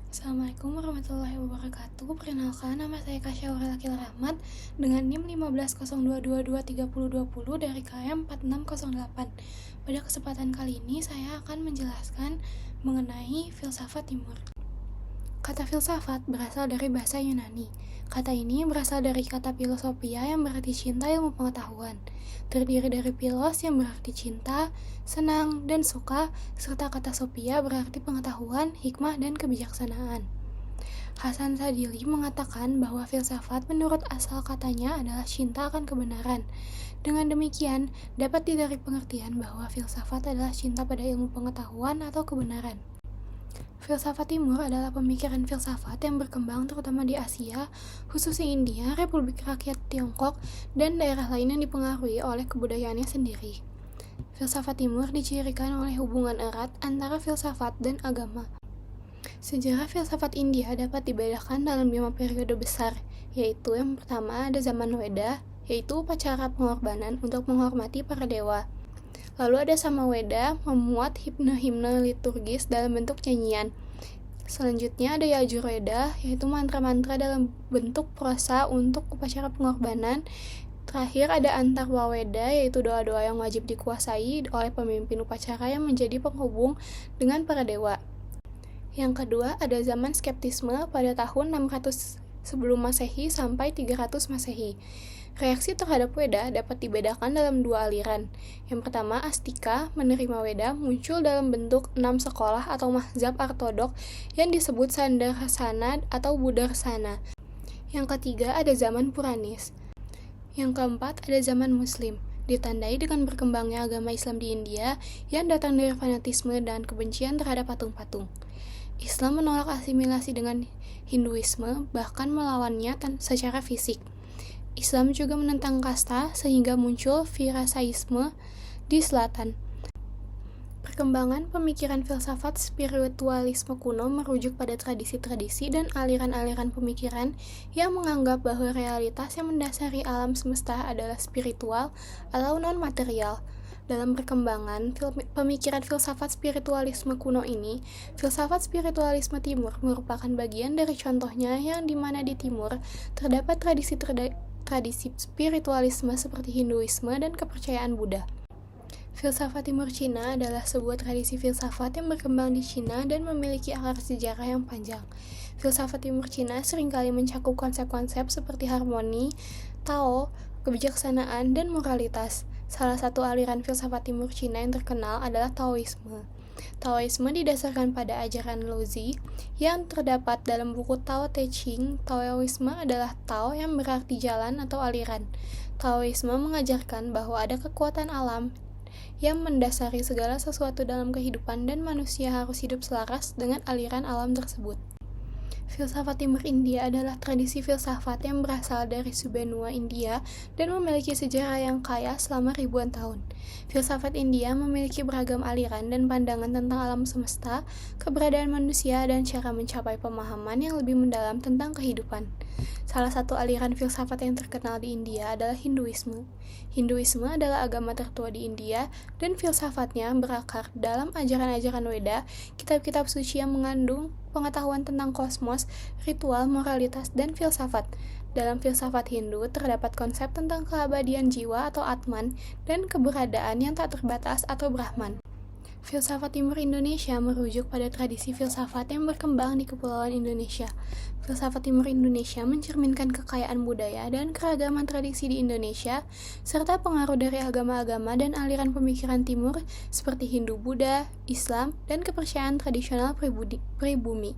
Assalamualaikum warahmatullahi wabarakatuh. Perkenalkan, nama saya Kasya Aurel Rahmat dengan NIM 1502223020 dari KM 4608. Pada kesempatan kali ini saya akan menjelaskan mengenai filsafat timur. Kata filsafat berasal dari bahasa Yunani. Kata ini berasal dari kata filosofia yang berarti cinta ilmu pengetahuan. Terdiri dari philos yang berarti cinta, senang, dan suka, serta kata sophia berarti pengetahuan, hikmah, dan kebijaksanaan. Hasan Sadili mengatakan bahwa filsafat menurut asal katanya adalah cinta akan kebenaran. Dengan demikian, dapat ditarik pengertian bahwa filsafat adalah cinta pada ilmu pengetahuan atau kebenaran. Filsafat Timur adalah pemikiran filsafat yang berkembang terutama di Asia, khususnya India, Republik Rakyat Tiongkok, dan daerah lain yang dipengaruhi oleh kebudayaannya sendiri. Filsafat Timur dicirikan oleh hubungan erat antara filsafat dan agama. Sejarah filsafat India dapat dibedakan dalam 5 periode besar, yaitu yang pertama ada zaman Weda, yaitu upacara pengorbanan untuk menghormati para dewa. Lalu ada Samaweda, memuat himne-himne liturgis dalam bentuk nyanyian. Selanjutnya ada Yajurweda, yaitu mantra-mantra dalam bentuk prosa untuk upacara pengorbanan. Terakhir ada Antarwaweda, yaitu doa-doa yang wajib dikuasai oleh pemimpin upacara yang menjadi penghubung dengan para dewa. Yang kedua ada zaman skeptisme pada tahun 600 sebelum Masehi sampai 300 Masehi. Reaksi terhadap Weda dapat dibedakan dalam 2 aliran. Yang pertama, Astika, menerima Weda, muncul dalam bentuk 6 sekolah atau mazhab ortodok yang disebut Sandarsana atau Buddharsana. Yang ketiga, ada zaman Puranis. Yang keempat, ada zaman Muslim, ditandai dengan berkembangnya agama Islam di India yang datang dari fanatisme dan kebencian terhadap patung-patung. Islam menolak asimilasi dengan Hinduisme, bahkan melawannya secara fisik. Islam juga menentang kasta sehingga muncul Virasaisme di selatan. Perkembangan pemikiran filsafat spiritualisme kuno merujuk pada tradisi-tradisi dan aliran-aliran pemikiran yang menganggap bahwa realitas yang mendasari alam semesta adalah spiritual atau non-material. Dalam perkembangan pemikiran filsafat spiritualisme kuno ini, filsafat spiritualisme timur merupakan bagian dari contohnya yang dimana di timur terdapat tradisi spiritualisme seperti Hinduisme dan kepercayaan Buddha. Filsafat Timur Cina adalah sebuah tradisi filsafat yang berkembang di Cina dan memiliki akar sejarah yang panjang. Filsafat Timur Cina seringkali mencakup konsep-konsep seperti harmoni, Tao, kebijaksanaan, dan moralitas. Salah satu aliran filsafat Timur Cina yang terkenal adalah Taoisme. Taoisme didasarkan pada ajaran Laozi yang terdapat dalam buku Tao Te Ching. Taoisme adalah Tao yang berarti jalan atau aliran. Taoisme mengajarkan bahwa ada kekuatan alam yang mendasari segala sesuatu dalam kehidupan dan manusia harus hidup selaras dengan aliran alam tersebut. Filsafat Timur India adalah tradisi filsafat yang berasal dari subbenua India dan memiliki sejarah yang kaya selama ribuan tahun. Filsafat India memiliki beragam aliran dan pandangan tentang alam semesta, keberadaan manusia, dan cara mencapai pemahaman yang lebih mendalam tentang kehidupan. Salah satu aliran filsafat yang terkenal di India adalah Hinduisme. Hinduisme adalah agama tertua di India dan filsafatnya berakar dalam ajaran-ajaran Weda, kitab-kitab suci yang mengandung pengetahuan tentang kosmos, ritual, moralitas, dan filsafat. Dalam filsafat Hindu terdapat konsep tentang keabadian jiwa atau Atman dan keberadaan yang tak terbatas atau Brahman. Filsafat Timur Indonesia merujuk pada tradisi filsafat yang berkembang di Kepulauan Indonesia. Filsafat Timur Indonesia mencerminkan kekayaan budaya dan keragaman tradisi di Indonesia, serta pengaruh dari agama-agama dan aliran pemikiran Timur seperti Hindu, Buddha, Islam, dan kepercayaan tradisional pribumi.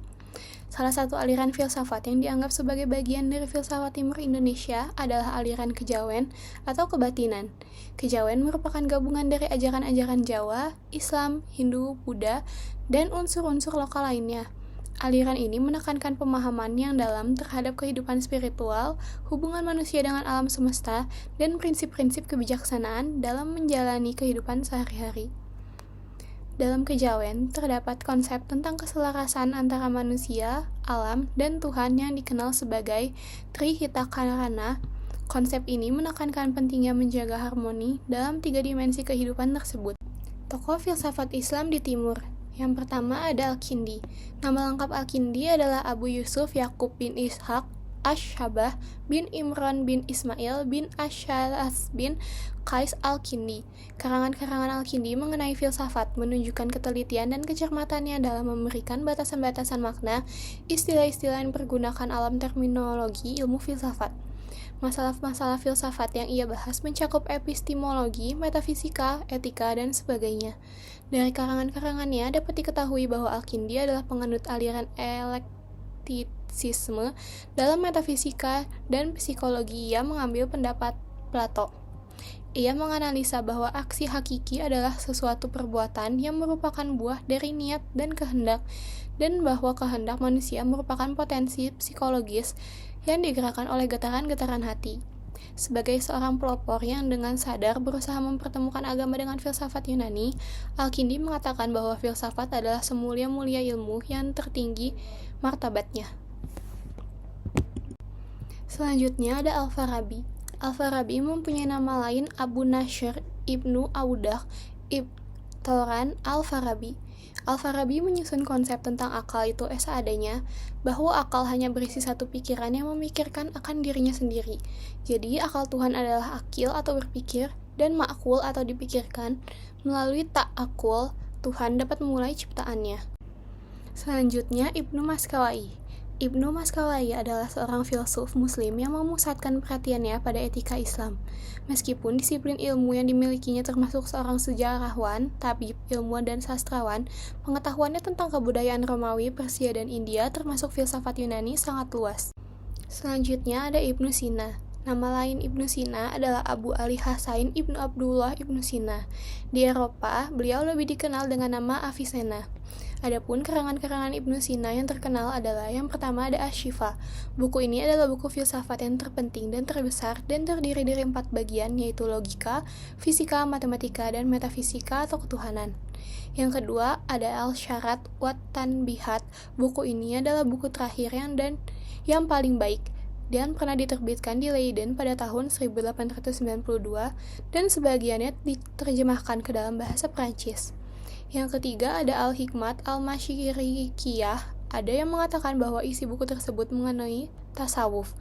Salah satu aliran filsafat yang dianggap sebagai bagian dari filsafat Timur Indonesia adalah aliran kejawen atau kebatinan. Kejawen merupakan gabungan dari ajaran-ajaran Jawa, Islam, Hindu, Buddha, dan unsur-unsur lokal lainnya. Aliran ini menekankan pemahaman yang dalam terhadap kehidupan spiritual, hubungan manusia dengan alam semesta, dan prinsip-prinsip kebijaksanaan dalam menjalani kehidupan sehari-hari. Dalam kejawen, terdapat konsep tentang keselarasan antara manusia, alam, dan Tuhan yang dikenal sebagai Trihitakarana. Konsep ini menekankan pentingnya menjaga harmoni dalam 3 dimensi kehidupan tersebut. Tokoh filsafat Islam di Timur, Yang pertama ada Al-Kindi. Nama lengkap Al-Kindi adalah Abu Yusuf Yakub bin Ishaq Ash-Shabah bin Imran bin Ismail bin Ashalas bin Qais Al-Kindi. Karangan-karangan Al-Kindi mengenai filsafat menunjukkan ketelitian dan kecermatannya dalam memberikan batasan-batasan makna, istilah-istilah yang pergunakan alam terminologi ilmu filsafat. Masalah-masalah filsafat yang ia bahas mencakup epistemologi, metafisika, etika, dan sebagainya. Dari karangan-karangannya dapat diketahui bahwa Al-Kindi adalah penganut aliran eklektisisme dalam metafisika dan psikologi. Ia mengambil pendapat Plato. Ia menganalisa bahwa aksi hakiki adalah sesuatu perbuatan yang merupakan buah dari niat dan kehendak, dan bahwa kehendak manusia merupakan potensi psikologis yang digerakkan oleh getaran-getaran hati. Sebagai seorang pelopor yang dengan sadar berusaha mempertemukan agama dengan filsafat Yunani, Al-Kindi mengatakan bahwa filsafat adalah semulia-mulia ilmu yang tertinggi martabatnya. Selanjutnya ada Al-Farabi. Al-Farabi mempunyai nama lain Abu Nashr Ibnu Audah Ibtoran Al-Farabi. Al-Farabi menyusun konsep tentang akal itu seadanya, bahwa akal hanya berisi satu pikiran yang memikirkan akan dirinya sendiri. Jadi, akal Tuhan adalah akil atau berpikir, dan ma'kul atau dipikirkan. Melalui ta'akul, Tuhan dapat memulai ciptaannya. Selanjutnya, Ibnu Maskawai. Ibnu Maskawai adalah seorang filsuf muslim yang memusatkan perhatiannya pada etika Islam. Meskipun disiplin ilmu yang dimilikinya termasuk seorang sejarawan, tabib, ilmuwan, dan sastrawan, pengetahuannya tentang kebudayaan Romawi, Persia, dan India termasuk filsafat Yunani sangat luas. Selanjutnya ada Ibnu Sina. Nama lain Ibnu Sina adalah Abu Ali Hasain Ibnu Abdullah Ibnu Sina. Di Eropa, beliau lebih dikenal dengan nama Avicenna. Adapun karangan-karangan Ibnu Sina yang terkenal adalah yang pertama ada Asy-Syifa. Buku ini adalah buku filsafat yang terpenting dan terbesar dan terdiri dari 4 bagian, yaitu logika, fisika, matematika, dan metafisika atau ketuhanan. Yang kedua ada Al-Syarat wa Tanbihat. Buku ini adalah buku terakhir yang paling baik dan pernah diterbitkan di Leiden pada tahun 1892 dan sebagiannya diterjemahkan ke dalam bahasa Prancis. Yang ketiga ada Al-Hikmat Al-Masyirikiyah. Ada yang mengatakan bahwa isi buku tersebut mengenai tasawuf.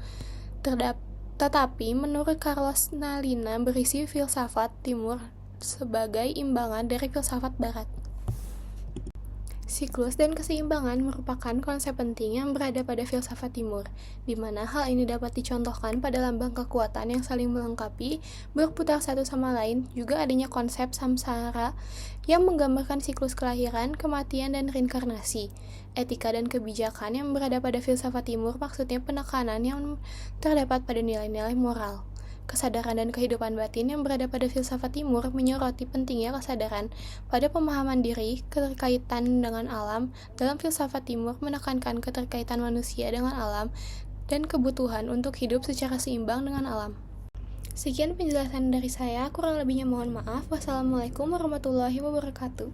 Tetapi menurut Carlos Nalina berisi filsafat timur sebagai imbangan dari filsafat barat. Siklus dan keseimbangan merupakan konsep penting yang berada pada filsafat timur, di mana hal ini dapat dicontohkan pada lambang kekuatan yang saling melengkapi, berputar satu sama lain. Juga adanya konsep samsara yang menggambarkan siklus kelahiran, kematian, dan reinkarnasi. Etika dan kebijakan yang berada pada filsafat timur maksudnya penekanan yang terdapat pada nilai-nilai moral. Kesadaran dan kehidupan batin yang berada pada filsafat timur menyoroti pentingnya kesadaran pada pemahaman diri, keterkaitan dengan alam. Dalam filsafat timur menekankan keterkaitan manusia dengan alam dan kebutuhan untuk hidup secara seimbang dengan alam. Sekian penjelasan dari saya, kurang lebihnya mohon maaf. Wassalamualaikum warahmatullahi wabarakatuh.